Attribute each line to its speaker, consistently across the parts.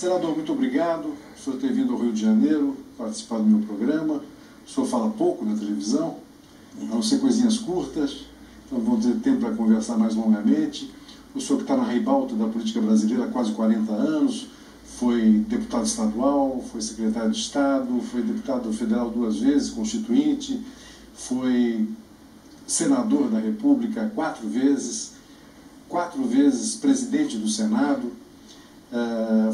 Speaker 1: Senador, muito obrigado por senhor ter vindo ao Rio de Janeiro, participar do meu programa. O senhor fala pouco na televisão, a não ser coisinhas curtas, então vão ter tempo para conversar mais longamente. O senhor que está na ribalta da política brasileira há quase 40 anos, foi deputado estadual, foi secretário de Estado, foi deputado federal 2 vezes, constituinte, foi senador da República 4 vezes presidente do Senado,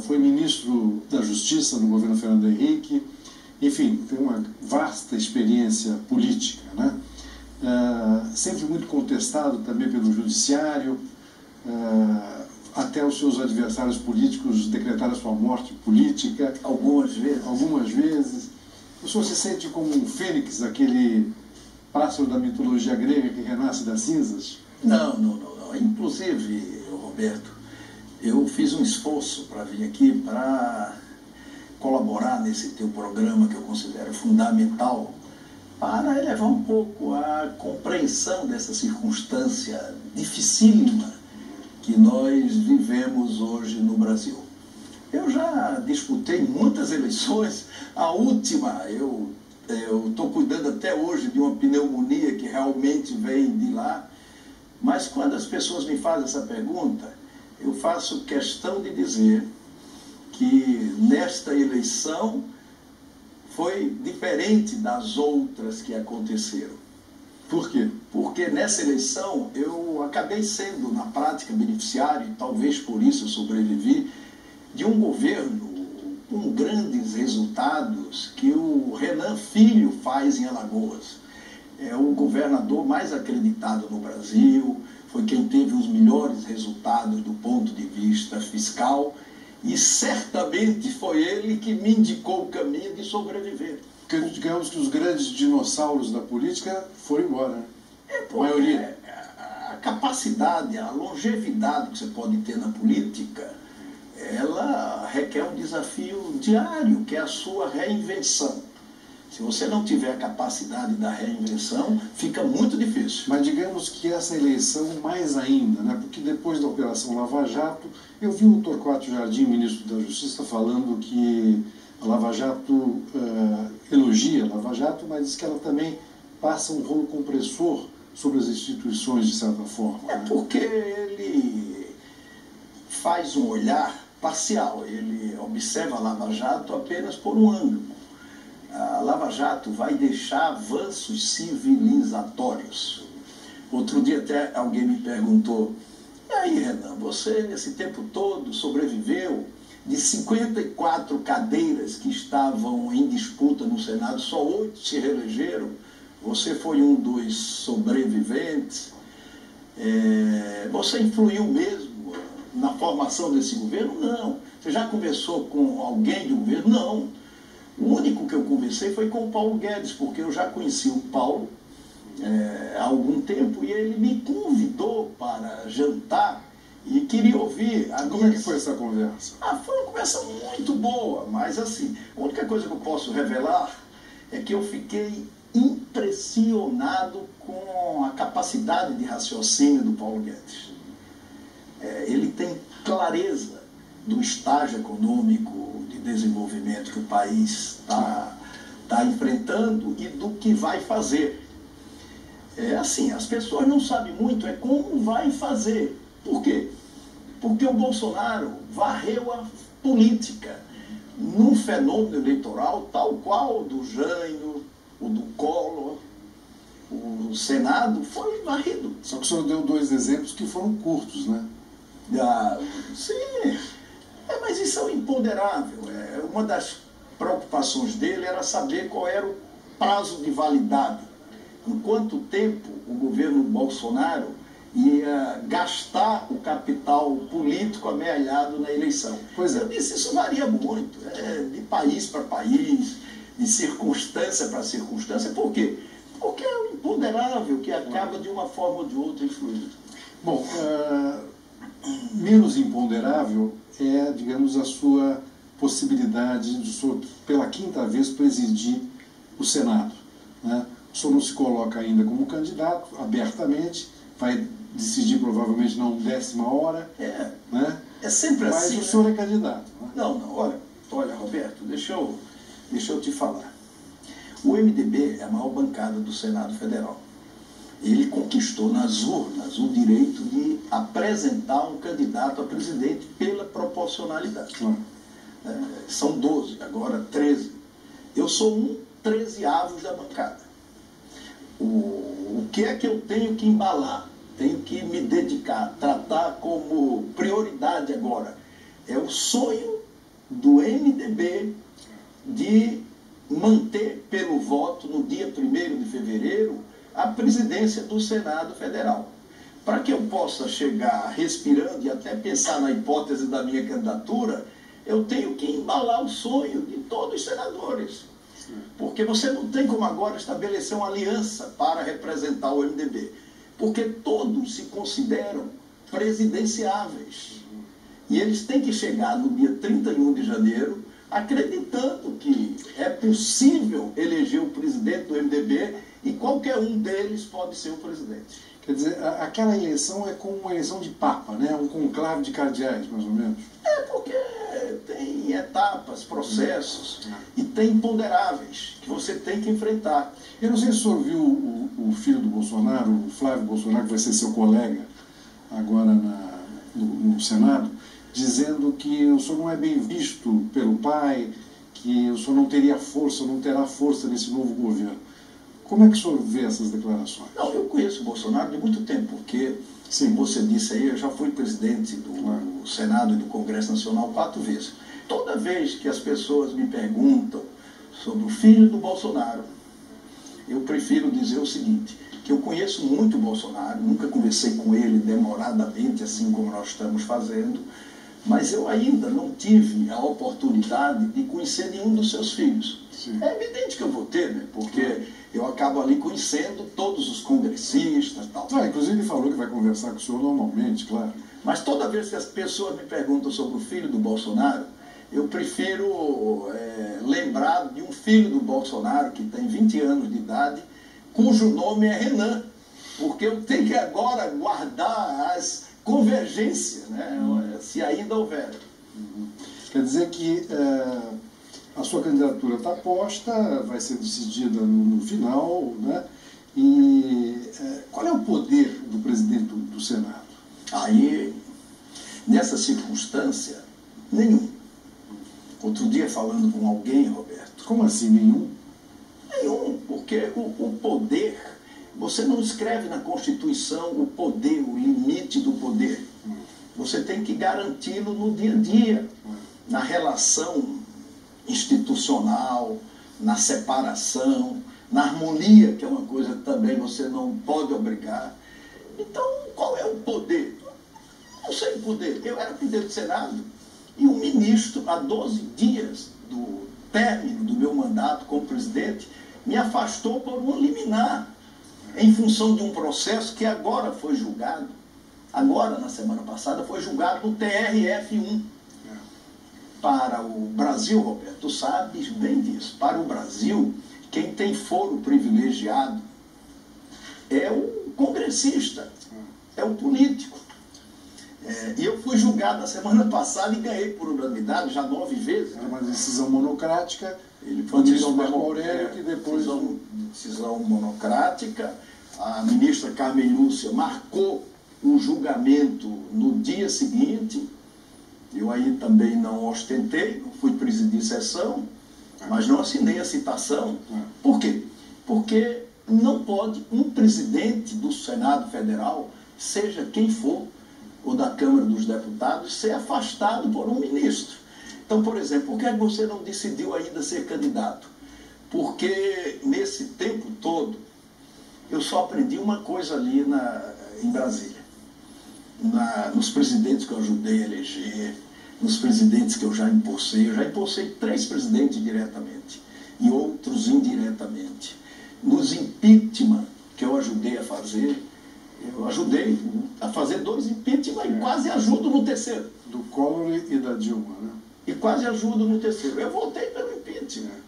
Speaker 1: foi ministro da Justiça no governo Fernando Henrique, enfim, tem uma vasta experiência política, né? Sempre muito contestado também pelo judiciário, até os seus adversários políticos decretaram a sua morte política.
Speaker 2: Algumas vezes.
Speaker 1: O senhor se sente como um fênix, aquele pássaro da mitologia grega que renasce das cinzas?
Speaker 2: Não. Inclusive, Roberto, eu fiz um esforço para vir aqui para colaborar nesse teu programa que eu considero fundamental para elevar um pouco a compreensão dessa circunstância dificílima que nós vivemos hoje no Brasil. Eu já disputei muitas eleições, a última eu estou cuidando até hoje de uma pneumonia que realmente vem de lá, mas quando as pessoas me fazem essa pergunta, eu faço questão de dizer que nesta eleição foi diferente das outras que aconteceram.
Speaker 1: Por quê?
Speaker 2: Porque nessa eleição eu acabei sendo, na prática, beneficiário, e talvez por isso eu sobrevivi, de um governo com grandes resultados que o Renan Filho faz em Alagoas. É o governador mais acreditado no Brasil, foi quem teve os melhores resultados do ponto de vista fiscal, e certamente foi ele que me indicou o caminho de sobreviver.
Speaker 1: Porque digamos que os grandes dinossauros da política foram embora, né?
Speaker 2: A maioria. A capacidade, a longevidade que você pode ter na política, ela requer um desafio diário, que é a sua reinvenção. Se você não tiver a capacidade da reinvenção, fica muito difícil.
Speaker 1: Mas digamos que essa eleição mais ainda, né? Porque depois da Operação Lava Jato, eu vi o Torquato Jardim, ministro da Justiça, falando que a Lava Jato elogia a Lava Jato, mas diz que ela também passa um rolo compressor sobre as instituições, de certa forma.
Speaker 2: É, né? Porque ele faz um olhar parcial, ele observa a Lava Jato apenas por um ângulo. A Lava Jato vai deixar avanços civilizatórios. Outro dia até alguém me perguntou: e aí, Renan, você nesse tempo todo sobreviveu? De 54 cadeiras que estavam em disputa no Senado, só 8 se reelegeram. Você foi um dos sobreviventes. Você influiu mesmo na formação desse governo? Não. Você já conversou com alguém do governo? Não. O único que eu conversei foi com o Paulo Guedes, porque eu já conheci o Paulo há algum tempo e ele me convidou para jantar e queria ouvir a
Speaker 1: Como é que foi essa conversa?
Speaker 2: Foi uma conversa muito boa, mas assim, a única coisa que eu posso revelar é que eu fiquei impressionado com a capacidade de raciocínio do Paulo Guedes. Ele tem clareza do estágio econômico de desenvolvimento que o país está enfrentando e do que vai fazer. Assim, as pessoas não sabem muito como vai fazer. Por quê? Porque o Bolsonaro varreu a política num fenômeno eleitoral tal qual o do Jânio, o do Collor. O Senado foi varrido.
Speaker 1: Só que o senhor deu 2 exemplos que foram curtos, né?
Speaker 2: Sim, mas isso é um imponderável. Uma das preocupações dele era saber qual era o prazo de validade. Em quanto tempo o governo Bolsonaro ia gastar o capital político amealhado na eleição.
Speaker 1: Pois é.
Speaker 2: Eu disse, isso varia muito, de país para país, de circunstância para circunstância. Por quê? Porque é um imponderável que acaba de uma forma ou de outra influindo.
Speaker 1: Bom, menos imponderável é, digamos, a sua possibilidade de o senhor, pela 5ª vez, presidir o Senado, né? O senhor não se coloca ainda como candidato, abertamente, vai decidir provavelmente na 10ª hora, né?
Speaker 2: É sempre
Speaker 1: Mas
Speaker 2: assim.
Speaker 1: Mas o senhor é candidato, né?
Speaker 2: Não, olha, Roberto, deixa eu te falar. O MDB é a maior bancada do Senado Federal. Ele conquistou nas urnas o direito de apresentar um candidato a presidente pela proporcionalidade. São 12, agora 13. Eu sou um 13avos da bancada. O que é que eu tenho que embalar? Tenho que me dedicar, tratar como prioridade agora. É o sonho do MDB de manter pelo voto no dia 1º de fevereiro a presidência do Senado Federal. Para que eu possa chegar respirando e até pensar na hipótese da minha candidatura, eu tenho que embalar o sonho de todos os senadores. Porque você não tem como agora estabelecer uma aliança para representar o MDB. Porque todos se consideram presidenciáveis. E eles têm que chegar no dia 31 de janeiro acreditando que é possível eleger o presidente do MDB e qualquer um deles pode ser o presidente.
Speaker 1: Quer dizer, aquela eleição é como uma eleição de papa, né? Um conclave de cardeais, mais ou menos.
Speaker 2: É, porque tem etapas, processos e tem imponderáveis que você tem que enfrentar.
Speaker 1: Eu não sei se o senhor viu o filho do Bolsonaro, o Flávio Bolsonaro, que vai ser seu colega agora no Senado, dizendo que o senhor não é bem visto pelo pai, que o senhor não teria força, não terá força nesse novo governo. Como é que o senhor vê essas declarações?
Speaker 2: Não, eu conheço o Bolsonaro de muito tempo, porque, sim, você disse aí, eu já fui presidente do Senado e do Congresso Nacional 4 vezes. Toda vez que as pessoas me perguntam sobre o filho do Bolsonaro, eu prefiro dizer o seguinte, que eu conheço muito o Bolsonaro, nunca conversei com ele demoradamente, assim como nós estamos fazendo, mas eu ainda não tive a oportunidade de conhecer nenhum dos seus filhos. Sim. É evidente que eu vou ter, né? Porque eu acabo ali conhecendo todos os congressistas e tal.
Speaker 1: Inclusive ele falou que vai conversar com o senhor normalmente, claro.
Speaker 2: Mas toda vez que as pessoas me perguntam sobre o filho do Bolsonaro, eu prefiro lembrar de um filho do Bolsonaro que tem 20 anos de idade, cujo nome é Renan. Porque eu tenho que agora guardar as convergências, né? Se ainda houver.
Speaker 1: Quer dizer que a sua candidatura está posta, vai ser decidida no final, né? E qual é o poder do presidente do Senado?
Speaker 2: Aí, nessa circunstância, nenhum. Outro dia, falando com alguém, Roberto...
Speaker 1: Como assim, nenhum?
Speaker 2: Nenhum, porque o poder... Você não escreve na Constituição o poder, o limite do poder. Você tem que garanti-lo no dia a dia, na relação institucional, na separação, na harmonia, que é uma coisa que também você não pode obrigar. Então, qual é o poder? Não sei o poder. Eu era presidente do Senado e o ministro, há 12 dias do término do meu mandato como presidente, me afastou por um liminar, em função de um processo que agora foi julgado, agora, na semana passada, foi julgado no TRF1. Para o Brasil, Roberto, tu sabes bem disso, para o Brasil, quem tem foro privilegiado é o congressista, é o político. E eu fui julgado na semana passada e ganhei por unanimidade, já 9 vezes.
Speaker 1: É uma decisão monocrática.
Speaker 2: Ele foi
Speaker 1: decisão Marco Aurélio, que depois...
Speaker 2: Decisão monocrática. A ministra Carmen Lúcia marcou o julgamento no dia seguinte. Eu aí também não ostentei, não fui presidir sessão, mas não assinei a citação. Por quê? Porque não pode um presidente do Senado Federal, seja quem for, ou da Câmara dos Deputados, ser afastado por um ministro. Então, por exemplo, por que você não decidiu ainda ser candidato? Porque nesse tempo todo, eu só aprendi uma coisa ali em Brasília. Nos presidentes que eu ajudei a eleger, nos presidentes que eu já impulsei 3 presidentes diretamente e outros indiretamente. Nos impeachment que eu ajudei a fazer, eu ajudei a fazer 2 impeachment e quase ajudo no terceiro.
Speaker 1: Do Collor e da Dilma, né?
Speaker 2: E quase ajudo no terceiro. Eu votei pelo impeachment.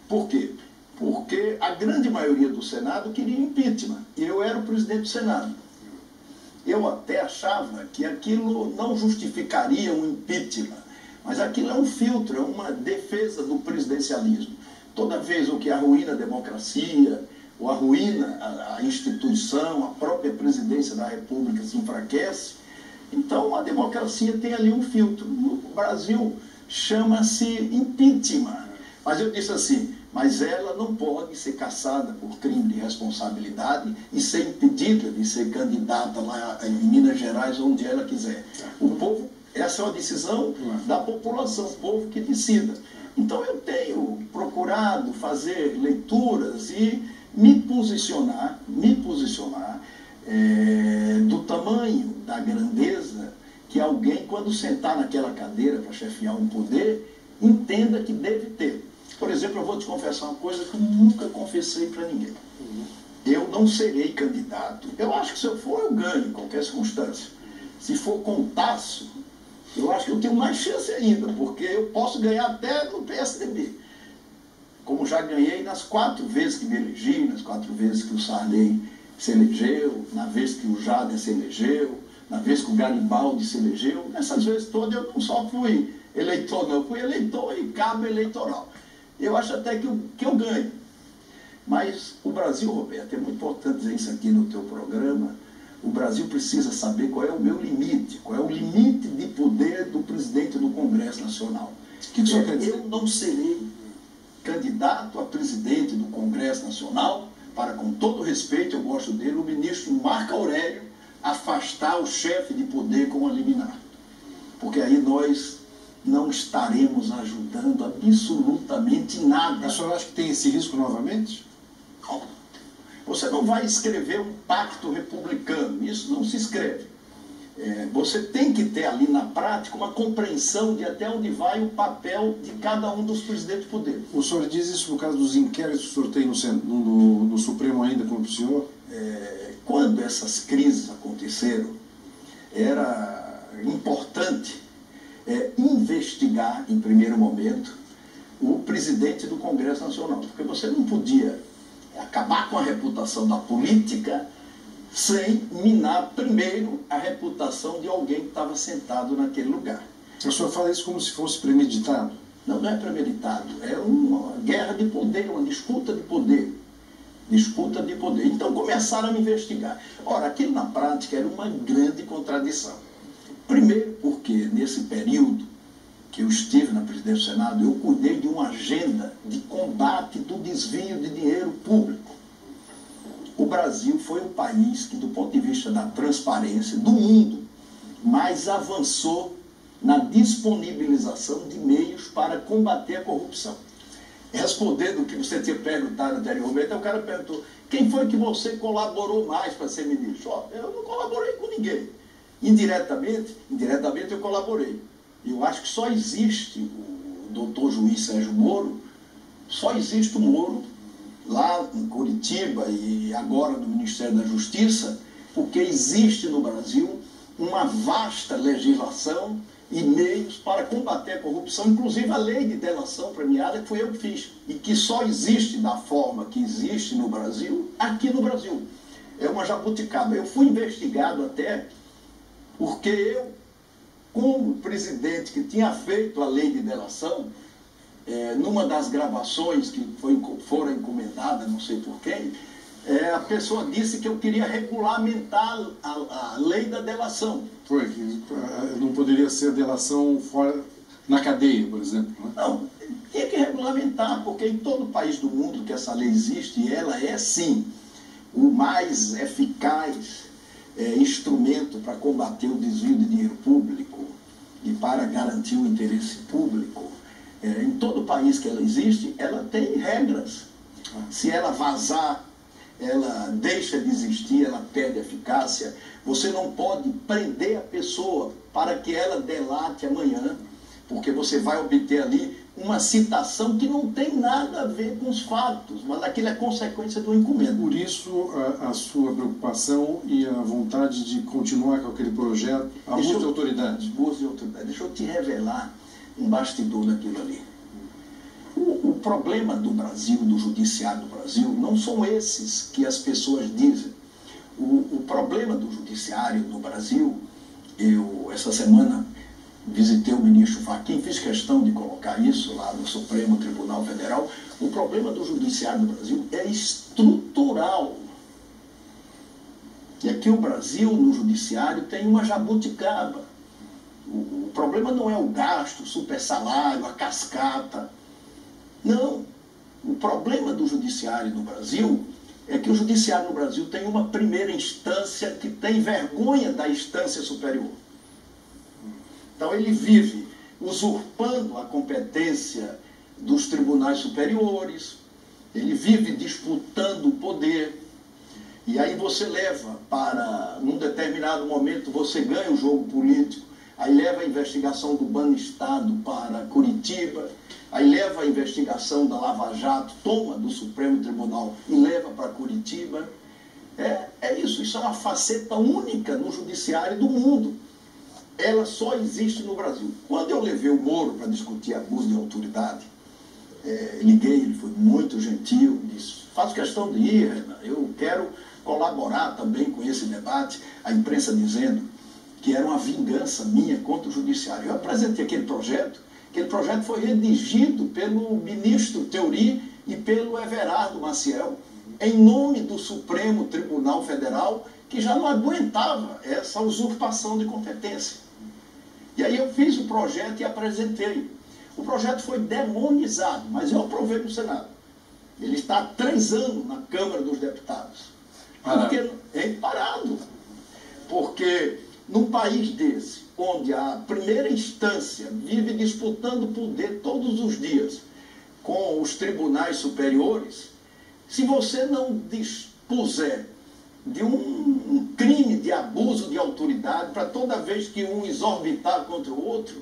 Speaker 2: Por quê? Porque a grande maioria do Senado queria impeachment. E eu era o presidente do Senado. eu até achava que aquilo não justificaria um impeachment, mas aquilo é um filtro, é uma defesa do presidencialismo. Toda vez o que arruína a democracia, ou arruína a instituição, a própria presidência da República se enfraquece, então a democracia tem ali um filtro. No Brasil chama-se impeachment. Mas eu disse assim, mas ela não pode ser caçada por crime de responsabilidade e ser impedida de ser candidata lá em Minas Gerais, onde ela quiser. O povo, essa é uma decisão da população, o povo que decida. Então eu tenho procurado fazer leituras e me posicionar do tamanho, da grandeza que alguém, quando sentar naquela cadeira para chefiar um poder, entenda que deve ter. Por exemplo, eu vou te confessar uma coisa que eu nunca confessei para ninguém. Eu não serei candidato. Eu acho que se eu for, eu ganho em qualquer circunstância. Se for com o Tasso, eu acho que eu tenho mais chance ainda, porque eu posso ganhar até no PSDB. Como já ganhei nas 4 vezes que me elegi, nas 4 vezes que o Sarney se elegeu, na vez que o Jader se elegeu, na vez que o Garibaldi se elegeu. Nessas vezes todas eu não só fui eleitor, não, fui eleitor e cabo eleitoral. Eu acho até que eu ganho. Mas o Brasil, Roberto, é muito importante dizer isso aqui no teu programa, o Brasil precisa saber qual é o meu limite, qual é o limite de poder do presidente do Congresso Nacional.
Speaker 1: O que o senhor quer dizer?
Speaker 2: Eu não serei candidato a presidente do Congresso Nacional para, com todo respeito, eu gosto dele, o ministro Marco Aurélio afastar o chefe de poder com a liminar. Porque aí nós não estaremos ajudando absolutamente nada.
Speaker 1: O senhor acha que tem esse risco novamente?
Speaker 2: Não. Você não vai escrever um pacto republicano, isso não se escreve. Você tem que ter ali na prática uma compreensão de até onde vai o papel de cada um dos presidentes de poder.
Speaker 1: O senhor diz isso no caso dos inquéritos que o senhor tem no Supremo ainda como o senhor?
Speaker 2: Quando essas crises aconteceram, era importante investigar, em primeiro momento, o presidente do Congresso Nacional, porque você não podia acabar com a reputação da política sem minar primeiro a reputação de alguém que estava sentado naquele lugar.
Speaker 1: O senhor fala isso como se fosse premeditado?
Speaker 2: Não, não é premeditado, é uma guerra de poder, uma disputa de poder. Disputa de poder. Então começaram a me investigar. Ora, aquilo na prática era uma grande contradição. Primeiro porque nesse período que eu estive na presidência do Senado, eu cuidei de uma agenda de combate do desvio de dinheiro público. O Brasil foi o país que, do ponto de vista da transparência do mundo, mais avançou na disponibilização de meios para combater a corrupção. Respondendo o que você tinha perguntado anteriormente, o cara perguntou, quem foi que você colaborou mais para ser ministro? Eu não colaborei com ninguém. Indiretamente eu colaborei. Eu acho que só existe o doutor juiz Sérgio Moro, só existe o Moro lá em Curitiba e agora no Ministério da Justiça, porque existe no Brasil uma vasta legislação e meios para combater a corrupção, inclusive a lei de delação premiada, que fui eu que fiz, e que só existe da forma que existe no Brasil, aqui no Brasil. É uma jabuticaba. Eu fui investigado até porque eu, como presidente que tinha feito a lei de delação, numa das gravações que foram encomendadas, não sei por quem, a pessoa disse que eu queria regulamentar a lei da delação.
Speaker 1: Foi, que não poderia ser delação fora, na cadeia, por exemplo, né?
Speaker 2: Não, tinha que regulamentar, porque em todo o país do mundo que essa lei existe, e ela é sim o mais eficaz instrumento para combater o desvio de dinheiro público e para garantir o interesse público. Em todo o país que ela existe, ela tem regras. Se ela vazar, ela deixa de existir, ela perde eficácia. Você não pode prender a pessoa para que ela delate amanhã, porque você vai obter ali uma citação que não tem nada a ver com os fatos, mas aquilo é consequência do encomenda.
Speaker 1: Por isso, a sua preocupação e a vontade de continuar com aquele projeto, abuso de autoridade.
Speaker 2: Abuso de autoridade. Deixa eu te revelar um bastidor daquilo ali. O problema do Brasil, do judiciário do Brasil, não são esses que as pessoas dizem. O problema do judiciário no Brasil, eu, essa semana, visitei o ministro Fachin, fiz questão de colocar isso lá no Supremo Tribunal Federal. O problema do judiciário no Brasil é estrutural. E aqui o Brasil, no judiciário, tem uma jabuticaba. O problema não é o gasto, o supersalário, a cascata. Não. O problema do judiciário no Brasil é que o judiciário no Brasil tem uma primeira instância que tem vergonha da instância superior. Então ele vive usurpando a competência dos tribunais superiores, ele vive disputando o poder, e aí você leva para, num determinado momento, você ganha o jogo político, aí leva a investigação do Banestado para Curitiba, aí leva a investigação da Lava Jato, toma do Supremo Tribunal e leva para Curitiba. É isso é uma faceta única no judiciário do mundo. Ela só existe no Brasil. Quando eu levei o Moro para discutir abuso de autoridade, liguei, ele foi muito gentil, disse, faço questão de ir, Renan, eu quero colaborar também com esse debate, a imprensa dizendo que era uma vingança minha contra o judiciário. Eu apresentei aquele projeto foi redigido pelo ministro Teori e pelo Everardo Maciel, em nome do Supremo Tribunal Federal, que já não aguentava essa usurpação de competência. E aí eu fiz o projeto e apresentei. O projeto foi demonizado, mas eu aprovei no Senado. Ele está há 3 anos na Câmara dos Deputados. Porque é parado. Porque num país desse, onde a primeira instância vive disputando poder todos os dias com os tribunais superiores, se você não dispuser de um crime de abuso de autoridade para toda vez que um exorbitar contra o outro,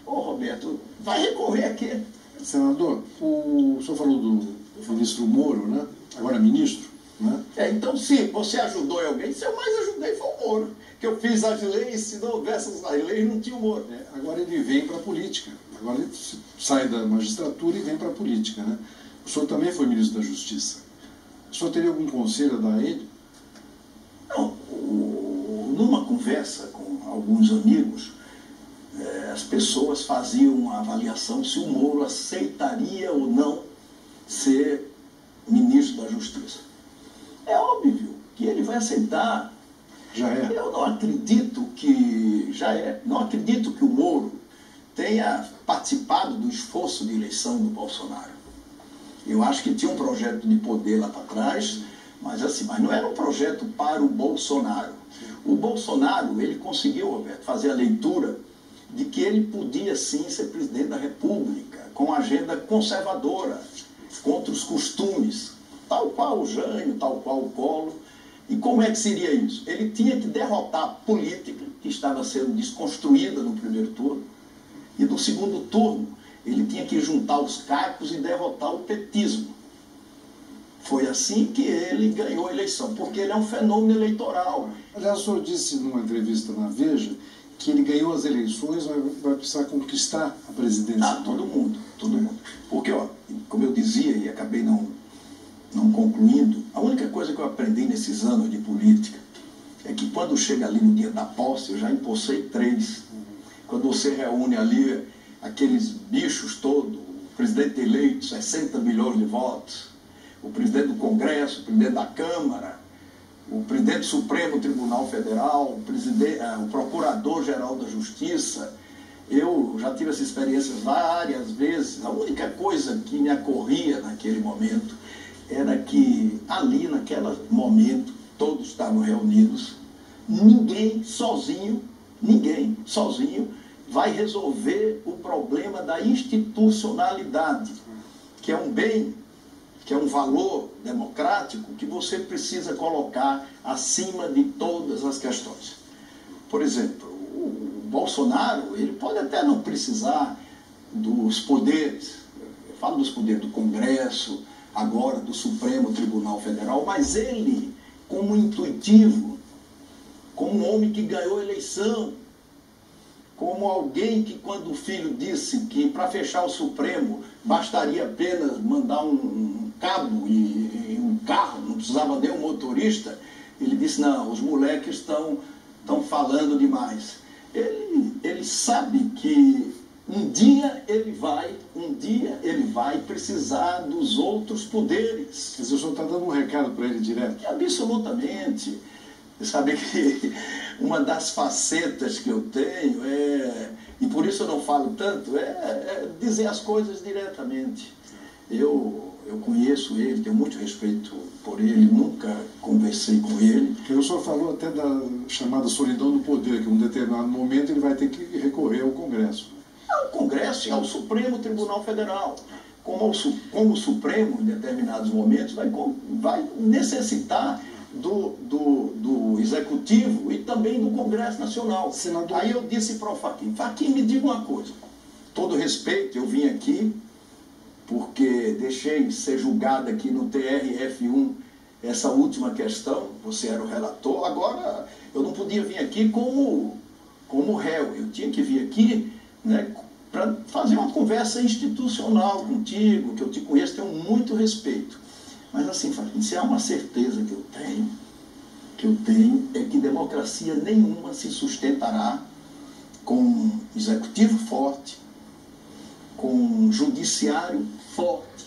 Speaker 2: Roberto, vai recorrer a quê?
Speaker 1: Senador, o senhor falou do ministro Moro, né? Agora ministro, né?
Speaker 2: Então, se você ajudou em alguém, se eu mais ajudei foi o Moro. Que eu fiz as leis, se não houvesse as leis, não tinha o Moro.
Speaker 1: Agora ele vem para a política. Agora ele sai da magistratura e vem para a política, né? O senhor também foi ministro da Justiça. O senhor teria algum conselho a dar a ele?
Speaker 2: Não. Numa conversa com alguns amigos, as pessoas faziam uma avaliação se o Moro aceitaria ou não ser ministro da Justiça. É óbvio que ele vai aceitar.
Speaker 1: Já é.
Speaker 2: Eu não acredito que não acredito que o Moro tenha participado do esforço de eleição do Bolsonaro. Eu acho que tinha um projeto de poder lá para trás, mas não era um projeto para o Bolsonaro. O Bolsonaro, ele conseguiu, Roberto, fazer a leitura de que ele podia sim ser presidente da República, com agenda conservadora, contra os costumes, tal qual o Jânio, tal qual o Collor. E como é que seria isso? Ele tinha que derrotar a política, que estava sendo desconstruída no primeiro turno, e no segundo turno ele tinha que juntar os cacos e derrotar o petismo. Foi assim que ele ganhou a eleição, porque ele é um fenômeno eleitoral.
Speaker 1: Aliás, o senhor disse numa entrevista na Veja que ele ganhou as eleições, mas vai precisar conquistar a presidência.
Speaker 2: Todo mundo. Porque, como eu dizia e acabei não concluindo, a única coisa que eu aprendi nesses anos de política é que quando chega ali no dia da posse, eu já empossei 3. Quando você reúne ali aqueles bichos todos, o presidente eleito, 60 milhões de votos, o presidente do Congresso, o presidente da Câmara, o presidente do Supremo Tribunal Federal, o Procurador-Geral da Justiça. Eu já tive essa experiência várias vezes. A única coisa que me ocorria naquele momento era que ali, naquele momento, todos estavam reunidos. Ninguém sozinho vai resolver o problema da institucionalidade, que é um bem, que é um valor democrático que você precisa colocar acima de todas as questões. Por exemplo, o Bolsonaro, ele pode até não precisar dos poderes, eu falo dos poderes do Congresso, agora do Supremo Tribunal Federal, mas ele, como intuitivo, como um homem que ganhou a eleição, como alguém que, quando o filho disse que para fechar o Supremo bastaria apenas mandar um cabo e um carro, não precisava nem um motorista, Ele disse, não, os moleques estão falando demais. Ele sabe que um dia ele vai precisar dos outros poderes.
Speaker 1: Quer dizer, o senhor está dando um recado para ele direto?
Speaker 2: Absolutamente. Você sabe que uma das facetas que eu tenho e por isso eu não falo tanto, é dizer as coisas diretamente. Eu conheço ele, tenho muito respeito por ele, nunca conversei com ele.
Speaker 1: Porque o senhor falou até da chamada solidão do poder, que em um determinado momento ele vai ter que recorrer ao Congresso.
Speaker 2: Ao Congresso e ao Supremo Tribunal Federal. Como o Supremo, em determinados momentos, vai necessitar do Executivo e também do Congresso Nacional.
Speaker 1: Senador...
Speaker 2: Aí eu disse para o Fachin, Fachin, me diga uma coisa, todo respeito, eu vim aqui porque deixei ser julgado aqui no TRF1 essa última questão, você era o relator, agora eu não podia vir aqui como réu, eu tinha que vir aqui, né, para fazer uma conversa institucional contigo, que eu te conheço, tenho muito respeito. Mas assim, se há uma certeza que eu tenho é que democracia nenhuma se sustentará com um executivo forte, com um judiciário forte,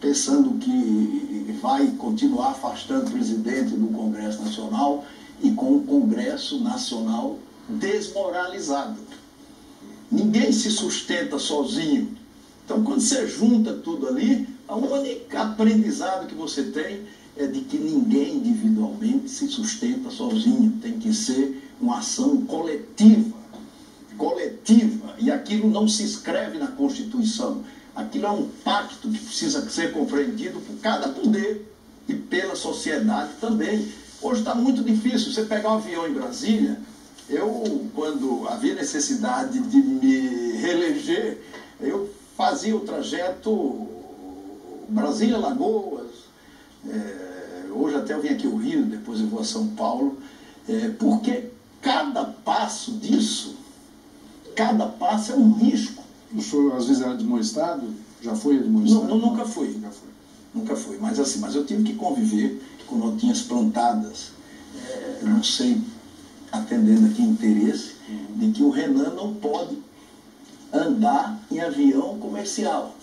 Speaker 2: pensando que vai continuar afastando o presidente do Congresso Nacional e com o Congresso Nacional desmoralizado. Ninguém se sustenta sozinho. Então, quando você junta tudo ali, o único aprendizado que você tem é de que ninguém individualmente se sustenta sozinho. Tem que ser uma ação coletiva. E aquilo não se escreve na Constituição. Aquilo é um pacto que precisa ser compreendido por cada poder e pela sociedade também. Hoje está muito difícil. Você pegar um avião em Brasília, quando havia necessidade de me reeleger, eu fazia o trajeto Brasília-Lagoas, hoje até eu vim aqui ao Rio, depois eu vou a São Paulo, porque cada passo disso, cada passo é um risco.
Speaker 1: O senhor às vezes era admoestado? Já foi admoestado?
Speaker 2: Não, nunca fui. Nunca fui, mas eu tive que conviver com notinhas plantadas, não sei, atendendo aqui interesse, de que o Renan não pode andar em avião comercial.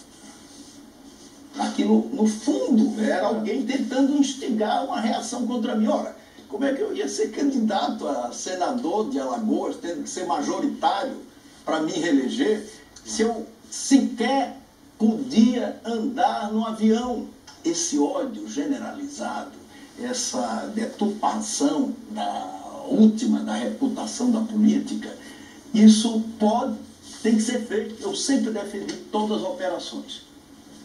Speaker 2: Aquilo, no fundo, era alguém tentando instigar uma reação contra mim. Ora, como é que eu ia ser candidato a senador de Alagoas, tendo que ser majoritário para me reeleger, se eu sequer podia andar no avião? Esse ódio generalizado, essa deturpação da reputação da política, isso tem que ser feito. Eu sempre defendi todas as operações.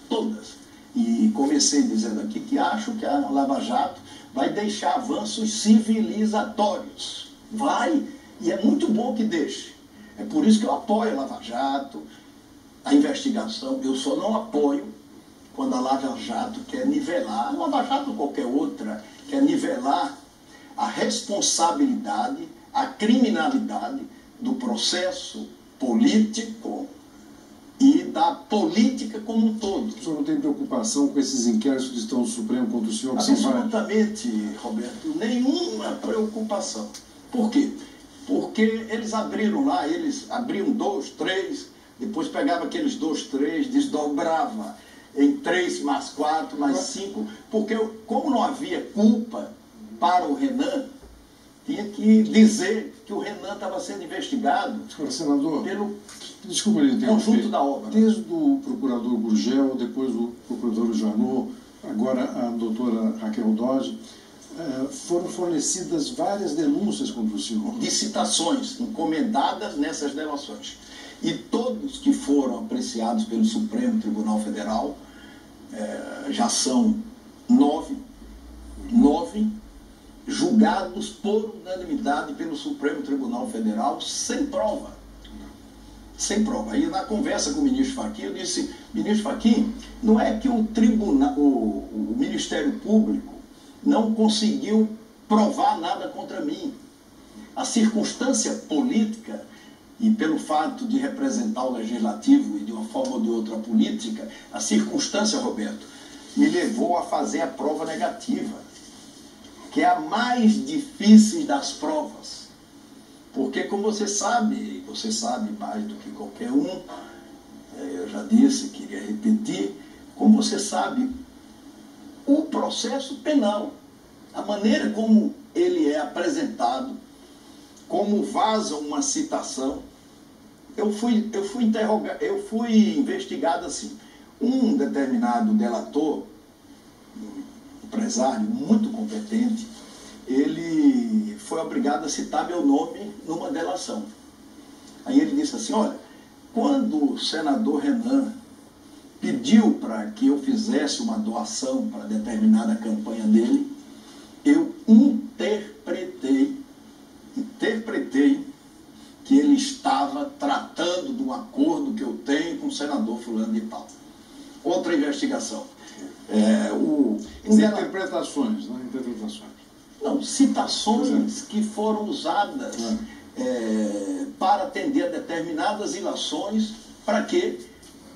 Speaker 2: Todas. E comecei dizendo aqui que acho que a Lava Jato vai deixar avanços civilizatórios. Vai, e é muito bom que deixe. É por isso que eu apoio a Lava Jato, a investigação. Eu só não apoio quando a Lava Jato quer nivelar, a Lava Jato ou qualquer outra, quer nivelar a responsabilidade, a criminalidade do processo político e da política como um todo.
Speaker 1: O senhor não tem preocupação com esses inquéritos que estão no Supremo contra o senhor?
Speaker 2: Absolutamente, Roberto, nenhuma preocupação. Por quê? Porque eles abriram lá, eles abriam 2, 3, depois pegava aqueles 2, 3, desdobrava em 3 mais 4 mais 5, porque como não havia culpa para o Renan, tinha que dizer que o Renan estava sendo investigado.
Speaker 1: Senador,
Speaker 2: pelo
Speaker 1: desculpa lhe interromper.
Speaker 2: Conjunto da obra.
Speaker 1: Desde o procurador Gurgel, depois o procurador Janot, agora a doutora Raquel Dodge, foram fornecidas várias denúncias contra o senhor.
Speaker 2: De citações encomendadas nessas delações. E todos que foram apreciados pelo Supremo Tribunal Federal, já são 9 julgados por unanimidade pelo Supremo Tribunal Federal, sem prova. Sem prova. Aí na conversa com o ministro Fachin, eu disse, ministro Fachin, não é que o Ministério Público não conseguiu provar nada contra mim. A circunstância política, e pelo fato de representar o Legislativo e de uma forma ou de outra política, a circunstância, Roberto, me levou a fazer a prova negativa. que é a mais difícil das provas. Porque, como você sabe mais do que qualquer um, eu já disse, queria repetir, como você sabe, o processo penal, a maneira como ele é apresentado, como vaza uma citação, eu fui investigado assim. Um determinado delator, um empresário muito competente, ele foi obrigado a citar meu nome numa delação. Aí ele disse assim, olha, quando o senador Renan pediu para que eu fizesse uma doação para determinada campanha dele, eu interpretei que ele estava tratando de um acordo que eu tenho com o senador fulano de tal. Outra investigação.
Speaker 1: Interpretações, né? Interpretações.
Speaker 2: Não, citações que foram usadas para atender a determinadas ilações. Para quê?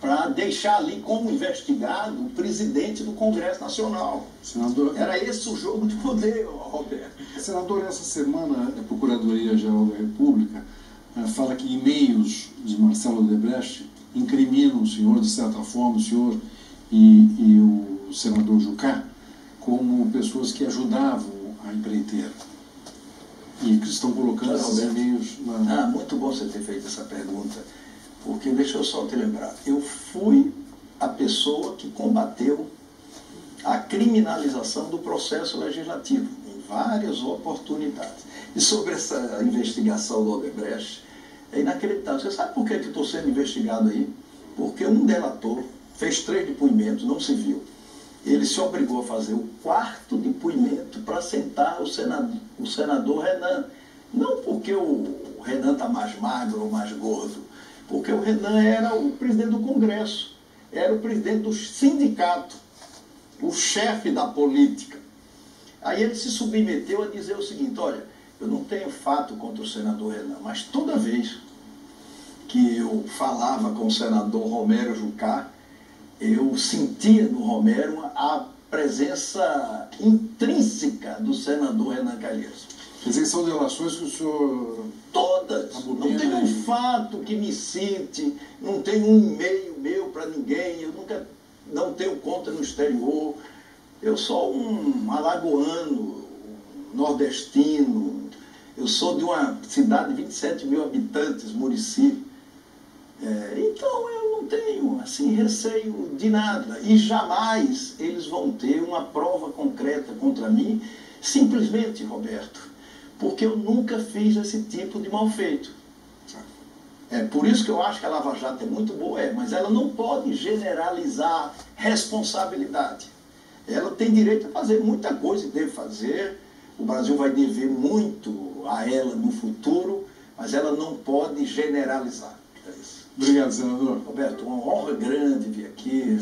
Speaker 2: Para deixar ali como investigado o presidente do Congresso Nacional.
Speaker 1: Senador,
Speaker 2: era esse o jogo de poder, Roberto.
Speaker 1: Senador, essa semana a Procuradoria-Geral da República fala que e-mails de Marcelo Odebrecht incriminam o senhor, de certa forma, o senhor e o senador Jucá, como pessoas que ajudavam a empreiteira. E que estão colocando esses e-mails na...
Speaker 2: Muito bom você ter feito essa pergunta, porque deixa eu só te lembrar, eu fui a pessoa que combateu a criminalização do processo legislativo, em várias oportunidades. E sobre essa investigação do Odebrecht, é inacreditável. Você sabe por que eu estou sendo investigado aí? Porque um delator fez 3 depoimentos, não se viu. Ele se obrigou a fazer o 4º depoimento para sentar o senador Renan. Não porque o Renan está mais magro ou mais gordo, porque o Renan era o presidente do Congresso, era o presidente do sindicato, o chefe da política. Aí ele se submeteu a dizer o seguinte, olha, eu não tenho fato contra o senador Renan, mas toda vez que eu falava com o senador Romero Jucá, eu sentia no Romero a presença intrínseca do senador Renan Calheiros.
Speaker 1: Quer dizer que são delações que o senhor...
Speaker 2: Todas. Não tem um fato que me cite, não tem um e-mail meu para ninguém, eu nunca não tenho conta no exterior. Eu sou um alagoano, nordestino, eu sou de uma cidade de 27 mil habitantes, Murici. Então eu não tenho assim, receio de nada. E jamais eles vão ter uma prova concreta contra mim, simplesmente, Roberto, porque eu nunca fiz esse tipo de mal feito. Por isso que eu acho que a Lava Jato é muito boa, mas ela não pode generalizar responsabilidade. Ela tem direito a fazer muita coisa e deve fazer. O Brasil vai dever muito a ela no futuro, mas ela não pode generalizar. É isso.
Speaker 1: Obrigado, senador.
Speaker 2: Roberto, uma honra grande vir aqui.